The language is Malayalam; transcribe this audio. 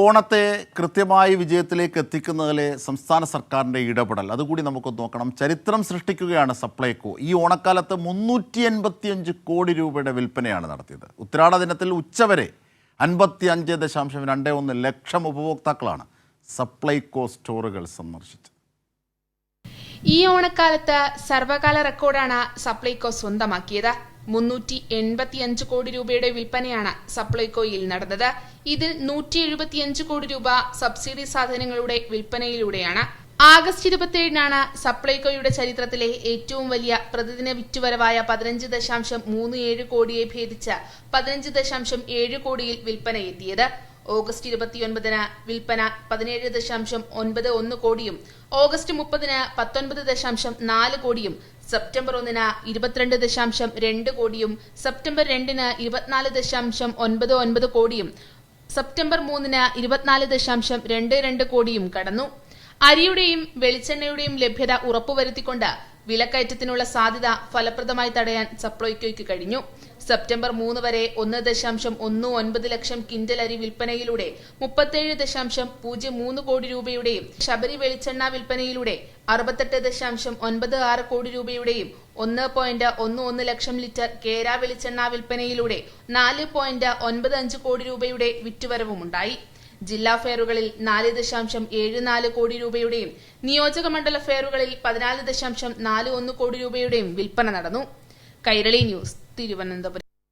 ഓണത്തെ കൃത്യമായി വിജയത്തിലേക്ക് എത്തിക്കുന്നതിലെ സംസ്ഥാന സർക്കാരിൻ്റെ ഇടപെടൽ അതുകൂടി നമുക്കൊന്ന് നോക്കണം. ചരിത്രം സൃഷ്ടിക്കുകയാണ് സപ്ലൈകോ. ഈ ഓണക്കാലത്ത് 385 കോടി രൂപയുടെ വിൽപ്പനയാണ് നടത്തിയത്. ഉത്രാട ദിനത്തിൽ ഉച്ചവരെ 55.21 ലക്ഷം ഉപഭോക്താക്കളാണ് സപ്ലൈകോ സ്റ്റോറുകൾ സന്ദർശിച്ചത്. ഈ ഓണക്കാലത്ത് സർവകാല റെക്കോർഡാണ് സപ്ലൈകോ സ്വന്തമാക്കിയത്. 385 കോടി രൂപയുടെ വിൽപ്പനയാണ് സപ്ലൈകോയിൽ നടന്നത്. ഇതിൽ 175 കോടി രൂപ സബ്സിഡി സാധനങ്ങളുടെ വിൽപ്പനയിലൂടെയാണ്. ആഗസ്റ്റ് 27-നാണ് സപ്ലൈകോയുടെ ചരിത്രത്തിലെ ഏറ്റവും വലിയ പ്രതിദിന വിറ്റുവരവായ 15.37 കോടിയെ ഭേദിച്ച് 15.7 കോടിയിൽ വിൽപ്പനയെത്തിയത്. ഓഗസ്റ്റ് 29-ന് വിൽപ്പന 17.91 കോടിയും ഓഗസ്റ്റ് 30-ന് 19.4 കോടിയും സെപ്റ്റംബർ 1-ന് 22.2 കോടിയും സെപ്റ്റംബർ 2-ന് 24.99 കോടിയും സെപ്റ്റംബർ 3-ന് 24.22 കോടിയും കടന്നു. അരിയുടെയും വെളിച്ചെണ്ണയുടെയും ലഭ്യത ഉറപ്പുവരുത്തിക്കൊണ്ട് വിലക്കയറ്റത്തിനുള്ള സാധ്യത ഫലപ്രദമായി തടയാൻ സപ്ലൈകോയ്ക്ക് കഴിഞ്ഞു. സെപ്റ്റംബർ 3 വരെ 1.19 ലക്ഷം കിൻഡൽ അരി വിൽപ്പനയിലൂടെ 37.03 കോടി രൂപയുടെയും ശബരി വെളിച്ചെണ്ണ വിൽപ്പനയിലൂടെ 68.96 കോടി രൂപയുടെയും 1.11 ലക്ഷം ലിറ്റർ കേര വെളിച്ചെണ്ണ വിൽപ്പനയിലൂടെ 4.95 കോടി രൂപയുടെ വിറ്റുവരവുമുണ്ടായി. ജില്ലാ ഫെയറുകളിൽ 4.74 കോടി രൂപയുടെയും നിയോജക മണ്ഡല ഫെയറുകളിൽ 14.41 കോടി രൂപയുടെയും വിൽപ്പന നടന്നു. കൈരളി ന്യൂസ്, തിരുവനന്തപുരം.